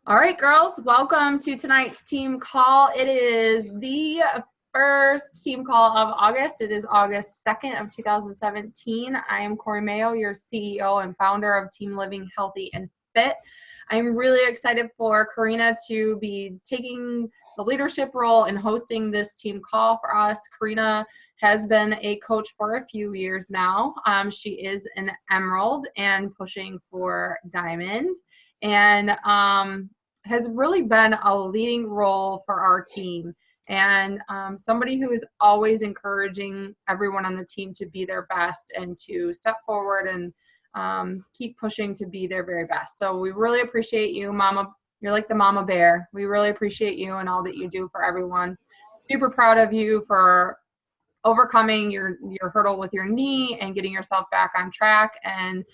All right, girls, welcome to tonight's team call. It is the first team call of August. It is August 2nd of 2017. I am Corrina Mayo, your CEO and founder of Team Living Healthy and Fit. I'm really excited for Corrina to be taking the leadership role and hosting this team call for us. Corrina has been a coach for a few years now. She is an Emerald and pushing for Diamond, and has really been a leading role for our team, and somebody who is always encouraging everyone on the team to be their best and to step forward and keep pushing to be their very best. So we really appreciate you, Mama. You're like the mama bear. We really appreciate you and all that you do for everyone. Super proud of you for overcoming your hurdle with your knee and getting yourself back on track, and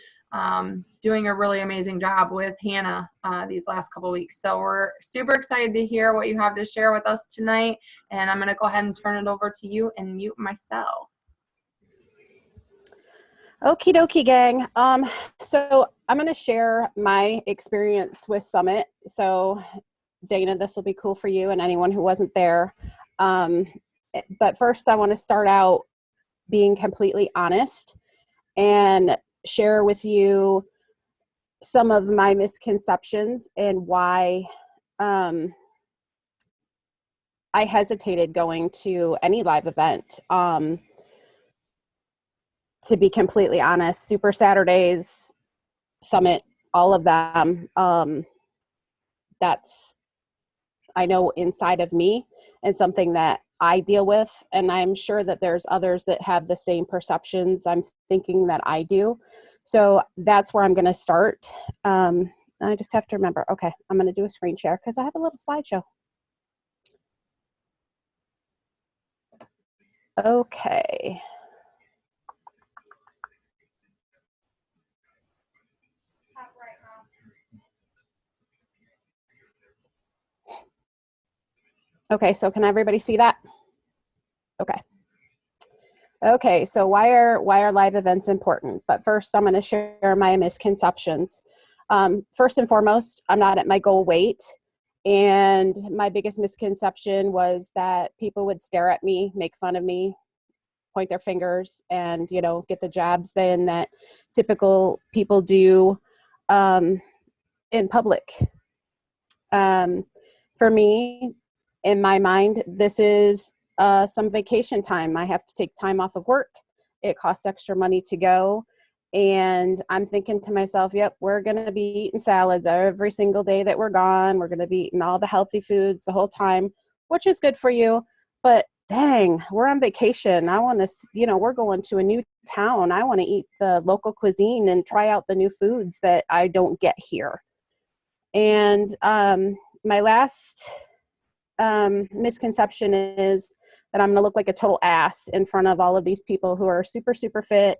doing a really amazing job with Hannah these last couple weeks. So we're super excited to hear what you have to share with us tonight, and I'm going to go ahead and turn it over to you and mute myself. Okie dokie, gang. So I'm going to share my experience with Summit. So Dana, this will be cool for you and anyone who wasn't there. But first I want to start out being completely honest and share with you some of my misconceptions and why I hesitated going to any live event. To be completely honest, Super Saturdays, Summit, all of them, that's, I know, inside of me and something that I deal with, and I'm sure that there's others that have the same perceptions I'm thinking that I do. So that's where I'm going to start. I just have to remember, okay, I'm going to do a screen share because I have a little slideshow. Okay. Okay, so can everybody see that? Okay. Okay, so why are live events important? But first, I'm going to share my misconceptions. First and foremost, I'm not at my goal weight, and my biggest misconception was that people would stare at me, make fun of me, point their fingers, and get the jabs then that typical people do in public. For me, in my mind, this is some vacation time. I have to take time off of work. It costs extra money to go. And I'm thinking to myself, yep, we're going to be eating salads every single day that we're gone. We're going to be eating all the healthy foods the whole time, which is good for you. But dang, we're on vacation. I want to, we're going to a new town. I want to eat the local cuisine and try out the new foods that I don't get here. And my last misconception is that I'm going to look like a total ass in front of all of these people who are super, super fit,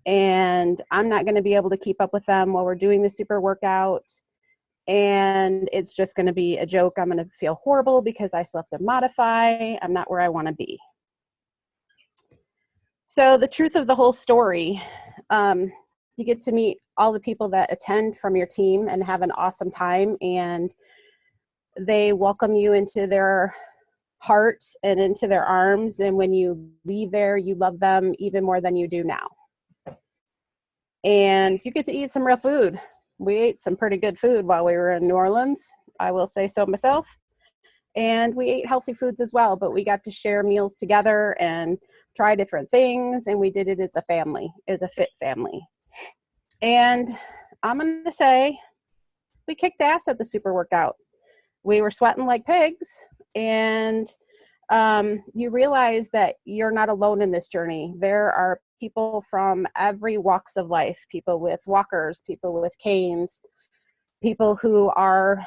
and I'm not going to be able to keep up with them while we're doing the super workout, and it's just going to be a joke. I'm going to feel horrible because I still have to modify. I'm not where I want to be. So the truth of the whole story, you get to meet all the people that attend from your team and have an awesome time, and they welcome you into their heart and into their arms. And when you leave there, you love them even more than you do now. And you get to eat some real food. We ate some pretty good food while we were in New Orleans. I will say so myself. And we ate healthy foods as well, but we got to share meals together and try different things. And we did it as a family, as a fit family. And I'm going to say we kicked ass at the super workout. We were sweating like pigs, and you realize that you're not alone in this journey. There are people from every walks of life, people with walkers, people with canes, people who are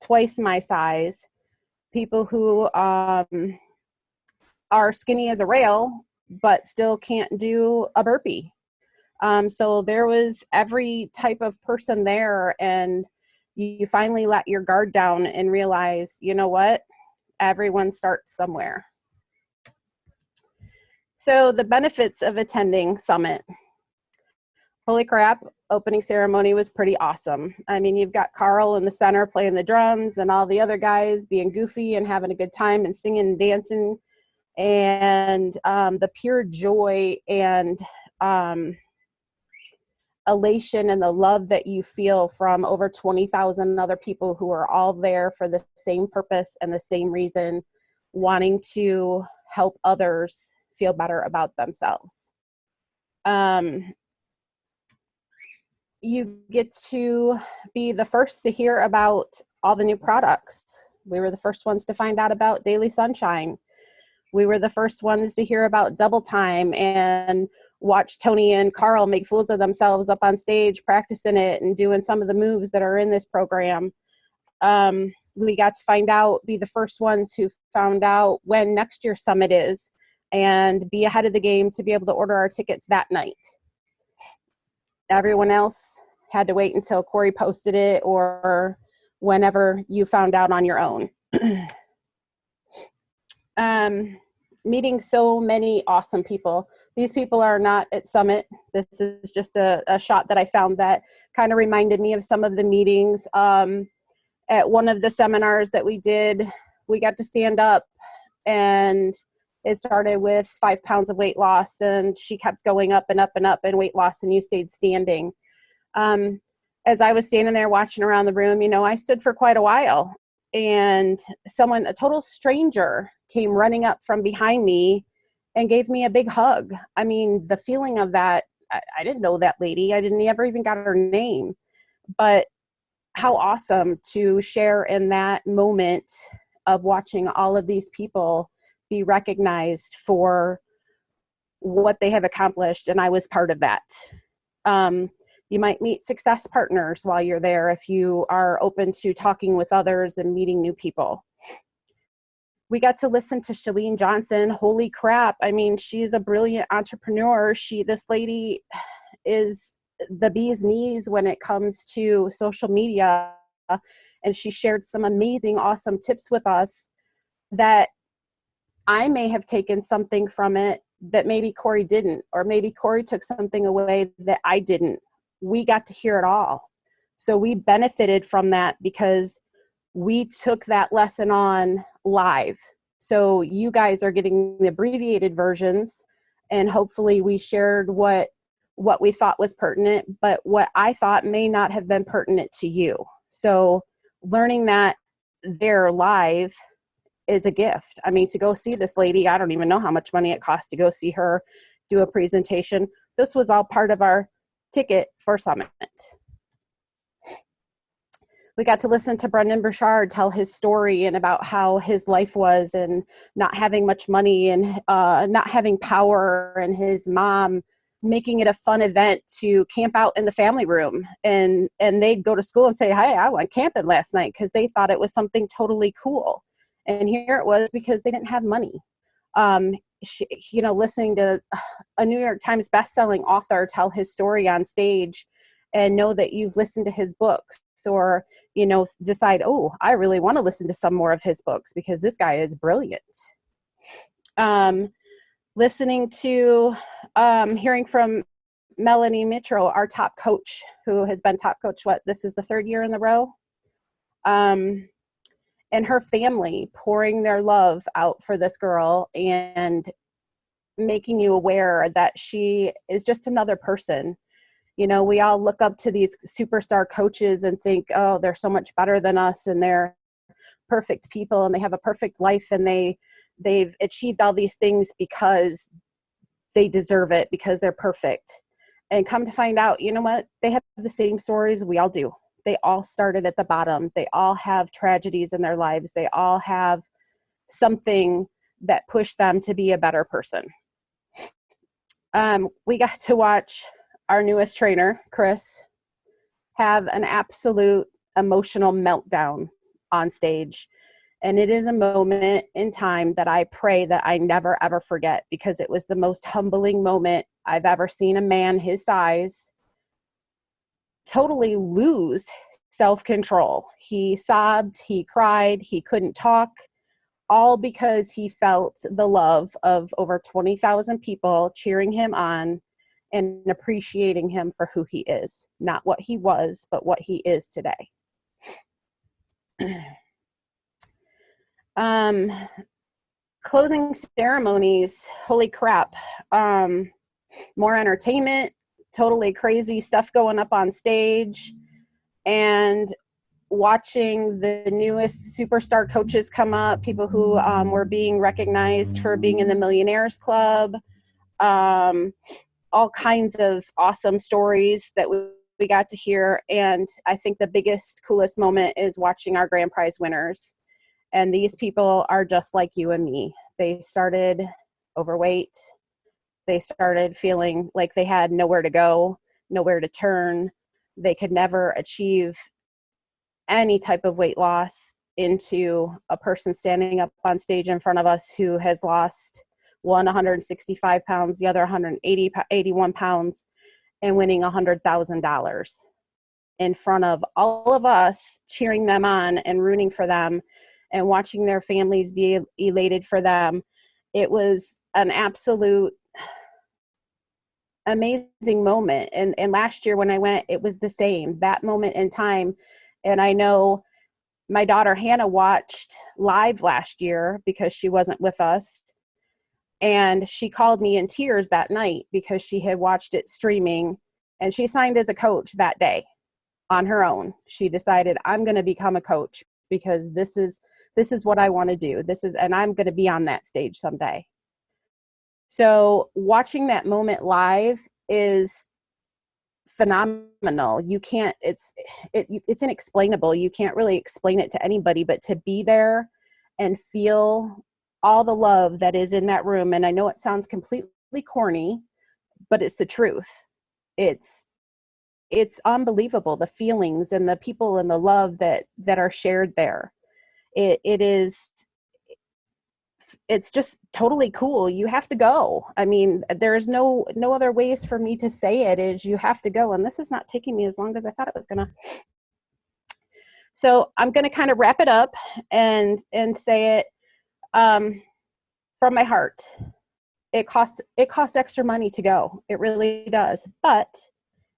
twice my size, people who are skinny as a rail, but still can't do a burpee. So there was every type of person there, and you finally let your guard down and realize, you know what? Everyone starts somewhere. So the benefits of attending Summit. Holy crap, opening ceremony was pretty awesome. I mean, you've got Carl in the center playing the drums and all the other guys being goofy and having a good time and singing and dancing. And the pure joy and elation and the love that you feel from over 20,000 other people who are all there for the same purpose and the same reason, wanting to help others feel better about themselves. You get to be the first to hear about all the new products. We were the first ones to find out about Daily Sunshine. We were the first ones to hear about Double Time and watch Tony and Carl make fools of themselves up on stage, practicing it and doing some of the moves that are in this program. We got to find out, be the first ones who found out when next year's summit is and be ahead of the game to be able to order our tickets that night. Everyone else had to wait until Corey posted it or whenever you found out on your own. Meeting so many awesome people. These people are not at Summit. This is just a shot that I found that kind of reminded me of some of the meetings. At one of the seminars that we did, we got to stand up and it started with 5 pounds of weight loss and she kept going up and up and up in weight loss and you stayed standing. As I was standing there watching around the room, you know, I stood for quite a while and someone, a total stranger, came running up from behind me and gave me a big hug. I mean, the feeling of that, I didn't know that lady. I didn't ever even got her name, but how awesome to share in that moment of watching all of these people be recognized for what they have accomplished. And I was part of that. You might meet success partners while you're there if you are open to talking with others and meeting new people. We got to listen to Shalene Johnson. Holy crap. I mean, she's a brilliant entrepreneur. This lady is the bee's knees when it comes to social media. And she shared some amazing, awesome tips with us that I may have taken something from it that maybe Corey didn't, or maybe Corey took something away that I didn't. We got to hear it all. So we benefited from that because we took that lesson on live. So you guys are getting the abbreviated versions, and hopefully we shared what we thought was pertinent, but what I thought may not have been pertinent to you. So learning that there live is a gift. I mean, to go see this lady, I don't even know how much money it cost to go see her do a presentation. This was all part of our ticket for Summit. We got to listen to Brendan Burchard tell his story and about how his life was and not having much money and not having power, and his mom making it a fun event to camp out in the family room. And they'd go to school and say, hey, I went camping last night, because they thought it was something totally cool. And here it was because they didn't have money. Listening to a New York Times bestselling author tell his story on stage and know that you've listened to his books, or, decide, oh, I really want to listen to some more of his books because this guy is brilliant. Listening to, hearing from Melanie Mitro, our top coach, who has been top coach, this is the 3rd year in a row. And her family pouring their love out for this girl and making you aware that she is just another person. We all look up to these superstar coaches and think, oh, they're so much better than us and they're perfect people and they have a perfect life and they've achieved all these things because they deserve it, because they're perfect. And come to find out, you know what? They have the same stories we all do. They all started at the bottom. They all have tragedies in their lives. They all have something that pushed them to be a better person. We got to watch our newest trainer, Chris, have an absolute emotional meltdown on stage. And it is a moment in time that I pray that I never, ever forget, because it was the most humbling moment I've ever seen a man his size totally lose self-control. He sobbed, he cried, he couldn't talk, all because he felt the love of over 20,000 people cheering him on and appreciating him for who he is, not what he was, but what he is today. Closing ceremonies, holy crap. More entertainment, totally crazy stuff going up on stage, and watching the newest superstar coaches come up, people who were being recognized for being in the Millionaires Club, all kinds of awesome stories that we got to hear. And I think the biggest, coolest moment is watching our grand prize winners. And these people are just like you and me. They started overweight. They started feeling like they had nowhere to go, nowhere to turn. They could never achieve any type of weight loss, into a person standing up on stage in front of us who has lost one 165 pounds, the other 181 pounds, and winning $100,000 in front of all of us, cheering them on and rooting for them and watching their families be elated for them. It was an absolute amazing moment. And last year when I went, it was the same, that moment in time. And I know my daughter Hannah watched live last year because she wasn't with us. And she called me in tears that night because she had watched it streaming, and she signed as a coach that day on her own. She decided, I'm going to become a coach because this is what I want to do. And I'm going to be on that stage someday. So watching that moment live is phenomenal. It's inexplainable. You can't really explain it to anybody, but to be there and feel all the love that is in that room. And I know it sounds completely corny, but it's the truth. It's unbelievable, the feelings and the people and the love that are shared there. It's just totally cool. You have to go. I mean, there's no other ways for me to say it, is you have to go. And this is not taking me as long as I thought it was gonna. So I'm gonna kind of wrap it up and say it from my heart. It costs extra money to go. It really does. But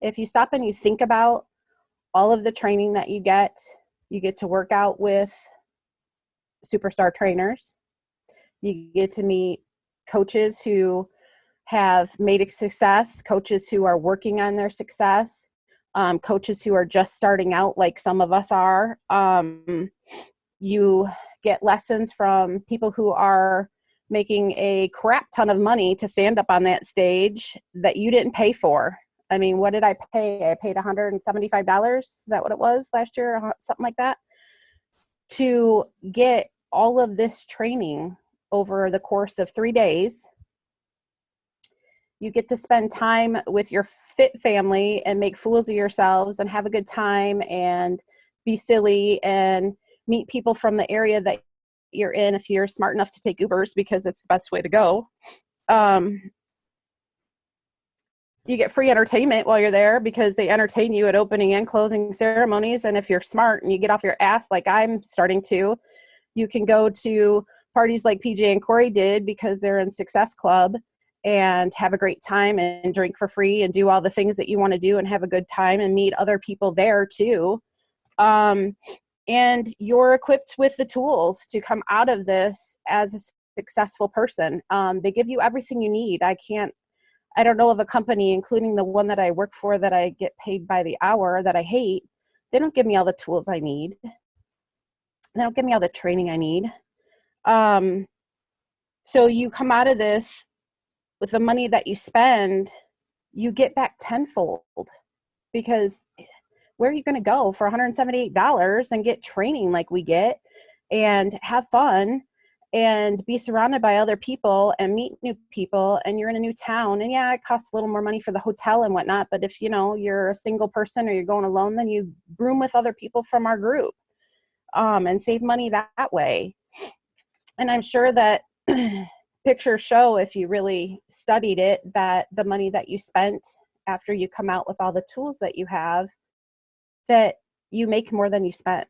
if you stop and you think about all of the training that you get to work out with superstar trainers. You get to meet coaches who have made a success, coaches who are working on their success, coaches who are just starting out like some of us are. You get lessons from people who are making a crap ton of money to stand up on that stage that you didn't pay for. I mean, what did I pay? I paid $175. Is that what it was last year? Or something like that. To get all of this training over the course of 3 days. You get to spend time with your fit family and make fools of yourselves and have a good time and be silly and meet people from the area that you're in if you're smart enough to take Ubers, because it's the best way to go. You get free entertainment while you're there because they entertain you at opening and closing ceremonies. And if you're smart and you get off your ass like I'm starting to, you can go to parties like PJ and Corey did because they're in Success Club and have a great time and drink for free and do all the things that you want to do and have a good time and meet other people there too. And you're equipped with the tools to come out of this as a successful person. They give you everything you need. I don't know of a company, including the one that I work for, that I get paid by the hour, that I hate. They don't give me all the tools I need. They don't give me all the training I need. So you come out of this with the money that you spend, you get back tenfold, because where are you going to go for $178 and get training like we get and have fun and be surrounded by other people and meet new people, and you're in a new town, and yeah, it costs a little more money for the hotel and whatnot, but if you're a single person or you're going alone, then you room with other people from our group and save money that way. And I'm sure that pictures show, if you really studied it, that the money that you spent after you come out with all the tools that you have, that you make more than you spent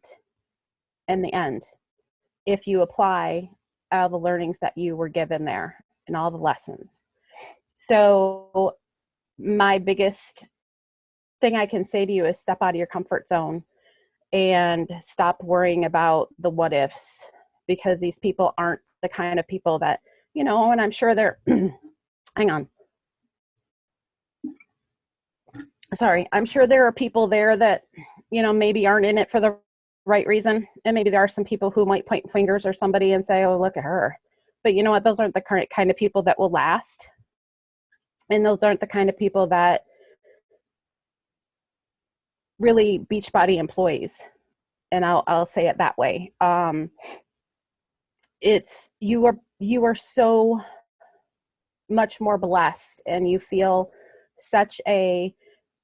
in the end if you apply all the learnings that you were given there and all the lessons. So my biggest thing I can say to you is step out of your comfort zone and stop worrying about the what ifs, because these people aren't the kind of people that, you know, and I'm sure they're, hang on. Sorry. I'm sure there are people there that, you know, maybe aren't in it for the right reason. And maybe there are some people who might point fingers or somebody and say, oh, look at her. But you know what? Those aren't the current kind of people that will last. And those aren't the kind of people that really Beachbody employees. And I'll say it that way. It's, you are so much more blessed, and you feel such a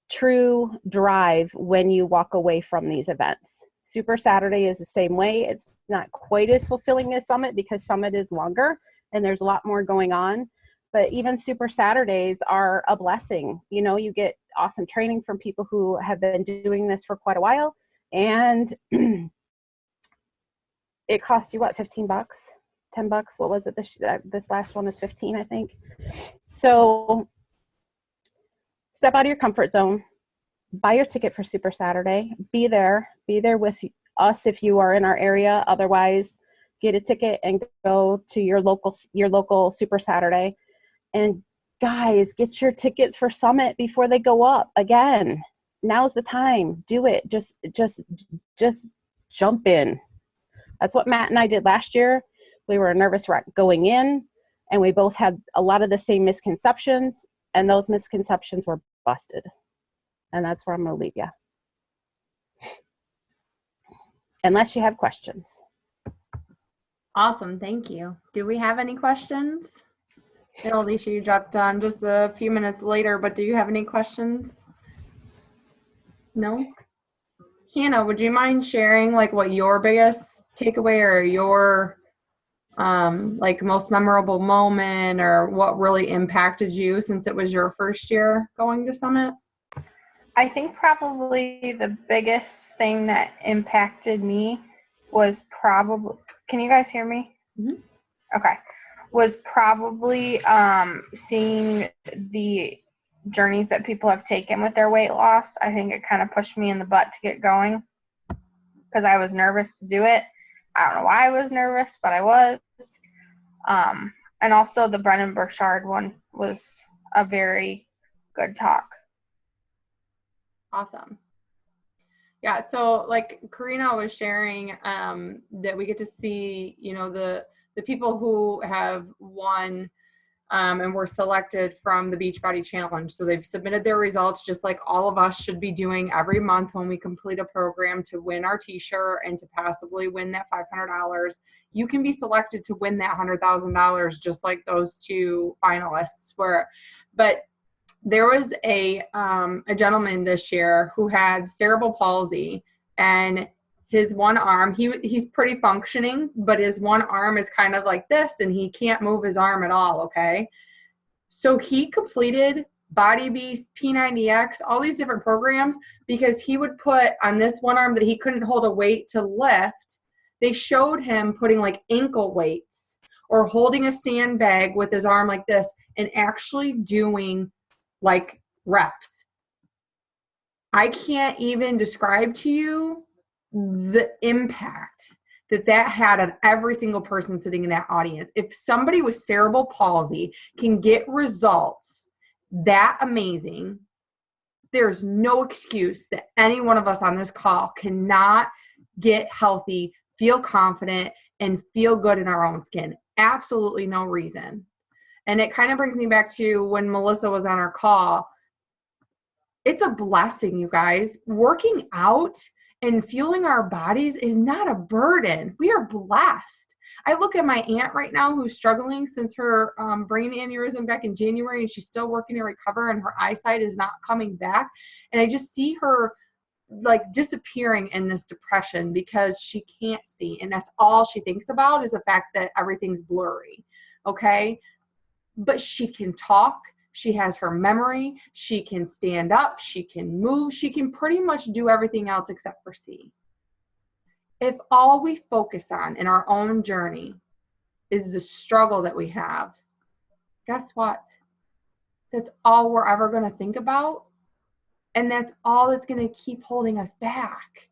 true drive when you walk away from these events. Super Saturday is the same way. It's not quite as fulfilling as Summit because Summit is longer and there's a lot more going on. But even Super Saturdays are a blessing. You know, you get awesome training from people who have been doing this for quite a while. And it cost you what, $15, $10? What was it? This last one is 15, I think. So step out of your comfort zone, buy your ticket for Super Saturday, be there with us if you are in our area. Otherwise, get a ticket and go to your local Super Saturday. And guys, get your tickets for Summit before they go up again. Now's the time. Do it. Just jump in. That's what Matt and I did last year. We were a nervous wreck going in, and we both had a lot of the same misconceptions, and those misconceptions were busted. And that's where I'm going to leave you. Unless you have questions. Awesome. Thank you. Do we have any questions? I know, Alicia, you dropped on just a few minutes later, but do you have any questions? No? Hannah, would you mind sharing like what your biggest takeaway or your like most memorable moment, or what really impacted you since it was your first year going to Summit? I think probably the biggest thing that impacted me was probably, can you guys hear me? Mm-hmm. Okay. Was probably seeing the journeys that people have taken with their weight loss. I think it kind of pushed me in the butt to get going because I was nervous to do it. I don't know why I was nervous, but I was. And also the Brennan Burchard one was a very good talk. Awesome. Yeah, so like Corrina was sharing that we get to see, you know, the people who have won and were selected from the Beachbody Challenge. So they've submitted their results just like all of us should be doing every month when we complete a program to win our t-shirt and to possibly win that $500. You can be selected to win that $100,000 just like those two finalists were. But there was a gentleman this year who had cerebral palsy, and his one arm, he's pretty functioning, but his one arm is kind of like this, and he can't move his arm at all, okay? So he completed Body Beast, P90X, all these different programs, because he would put on this one arm that he couldn't hold a weight to lift, they showed him putting like ankle weights or holding a sandbag with his arm like this and actually doing like reps. I can't even describe to you the impact that had on every single person sitting in that audience. If somebody with cerebral palsy can get results that amazing, there's no excuse that any one of us on this call cannot get healthy, feel confident, and feel good in our own skin. Absolutely no reason. And it kind of brings me back to when Melissa was on our call. It's a blessing, you guys. Working out and fueling our bodies is not a burden. We are blessed. I look at my aunt right now who's struggling since her brain aneurysm back in January, and she's still working to recover, and her eyesight is not coming back. And I just see her like disappearing in this depression because she can't see. And that's all she thinks about is the fact that everything's blurry. Okay. But she can talk. She has her memory. She can stand up. She can move. She can pretty much do everything else except for see. If all we focus on in our own journey is the struggle that we have, guess what? that's all we're ever going to think about. And that's all that's going to keep holding us back.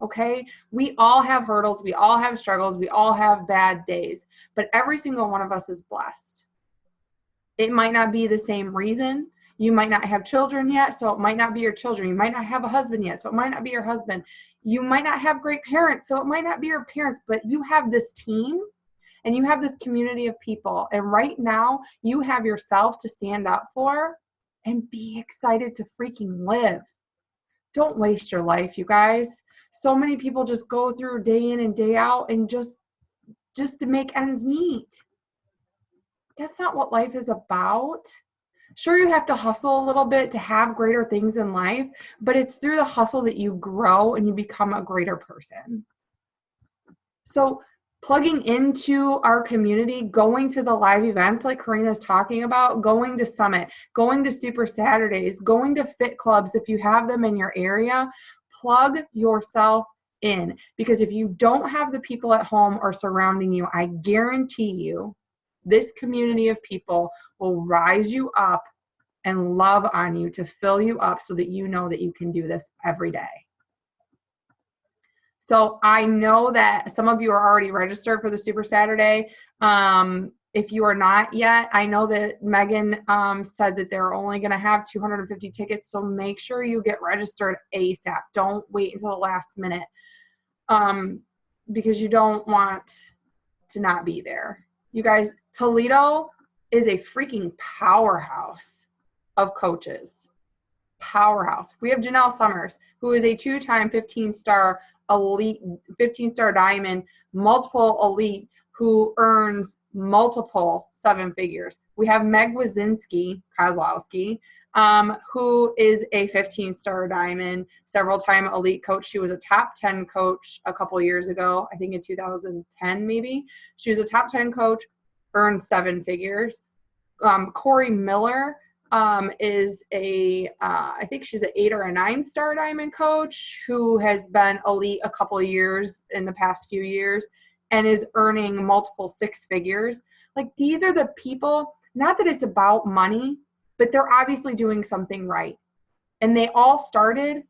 Okay? We all have hurdles. We all have struggles. We all have bad days. But every single one of us is blessed. It might not be the same reason. You might not have children yet, so it might not be your children. You might not have a husband yet, so it might not be your husband. You might not have great parents, so it might not be your parents. But you have this team, and you have this community of people. And right now, you have yourself to stand up for and be excited to freaking live. Don't waste your life, you guys. So many people just go through day in and day out and just to make ends meet. That's not what life is about. Sure, you have to hustle a little bit to have greater things in life, but it's through the hustle that you grow and you become a greater person. So plugging into our community, going to the live events like Corrina's talking about, going to Summit, going to Super Saturdays, going to fit clubs if you have them in your area, plug yourself in. Because if you don't have the people at home or surrounding you, I guarantee you, this community of people will rise you up and love on you to fill you up so that you know that you can do this every day. So I know that some of you are already registered for the Super Saturday. If you are not yet, I know that Megan said that they're only going to have 250 tickets. So make sure you get registered ASAP. Don't wait until the last minute because you don't want to not be there. You guys, Toledo is a freaking powerhouse of coaches. Powerhouse. We have Janelle Summers, who is a 2-time 15-star elite, 15-star diamond, multiple elite, who earns multiple 7 figures. We have Meg Kozlowski, who is a 15-star diamond, several-time elite coach. She was a top 10 coach a couple years ago, I think in 2010 maybe. She was a top 10 coach, earned 7 figures. Corey Miller is I think she's an 8 or a 9-star diamond coach who has been elite a couple of years in the past few years and is earning multiple 6 figures. Like, these are the people, not that it's about money, but they're obviously doing something right. And they all started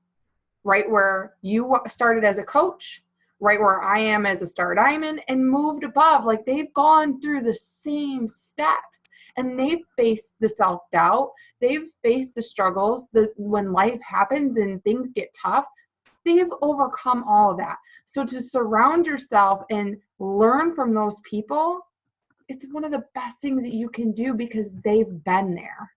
right where you started as a coach, right where I am as a star diamond, and moved above. Like, they've gone through the same steps. And they've faced the self-doubt. They've faced the struggles when life happens and things get tough. They've overcome all of that. So to surround yourself and learn from those people, it's one of the best things that you can do because they've been there.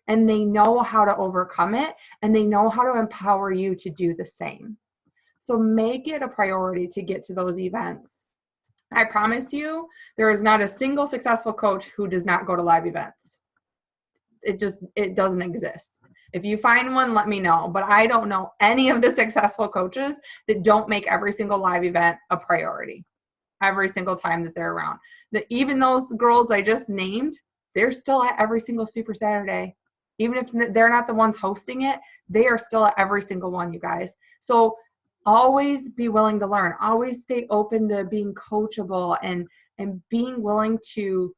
And they know how to overcome it. And they know how to empower you to do the same. So make it a priority to get to those events. I promise you, there is not a single successful coach who does not go to live events. It doesn't exist. If you find one, let me know. But I don't know any of the successful coaches that don't make every single live event a priority every single time that they're around. Even those girls I just named, they're still at every single Super Saturday. Even if they're not the ones hosting it, they are still at every single one, you guys. So always be willing to learn. Always stay open to being coachable and being willing to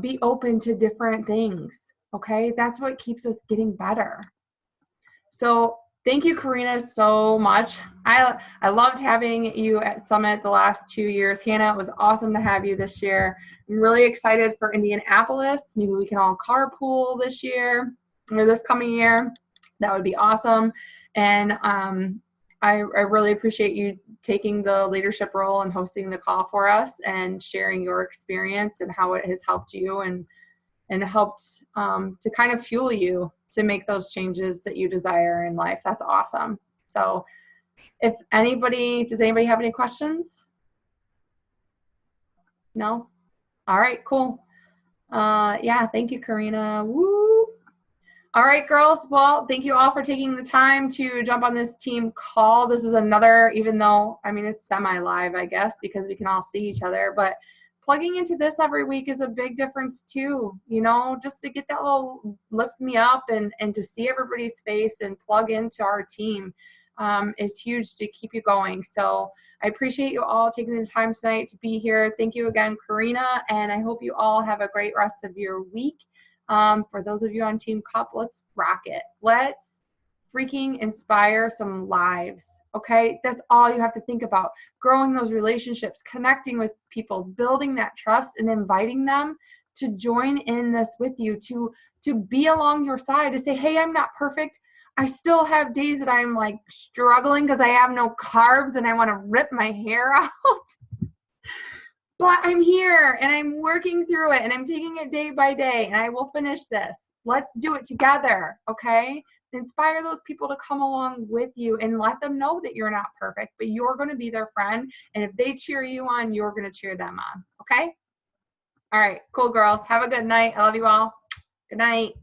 be open to different things. Okay, that's what keeps us getting better. So thank you, Corrina, so much. I loved having you at Summit the last 2 years. Hannah, it was awesome to have you this year. I'm really excited for Indianapolis. Maybe we can all carpool this year or this coming year. That would be awesome. And I really appreciate you taking the leadership role and hosting the call for us and sharing your experience and how it has helped you and helped to kind of fuel you to make those changes that you desire in life. That's awesome. So does anybody have any questions? No? All right, cool. Yeah, thank you, Corrina. Woo! All right, girls. Well, thank you all for taking the time to jump on this team call. This is another, even though, I mean, it's semi-live, I guess, because we can all see each other, but plugging into this every week is a big difference too, you know, just to get that little lift me up and to see everybody's face and plug into our team is huge to keep you going. So I appreciate you all taking the time tonight to be here. Thank you again, Corrina, and I hope you all have a great rest of your week. For those of you on Team Cup, let's rock it. Let's freaking inspire some lives, okay? That's all you have to think about. Growing those relationships, connecting with people, building that trust, and inviting them to join in this with you, to be along your side, to say, hey, I'm not perfect. I still have days that I'm like struggling because I have no carbs and I want to rip my hair out. But I'm here and I'm working through it and I'm taking it day by day and I will finish this. Let's do it together, okay? Inspire those people to come along with you and let them know that you're not perfect, but you're going to be their friend. And if they cheer you on, you're going to cheer them on, okay? All right, cool girls. Have a good night. I love you all. Good night.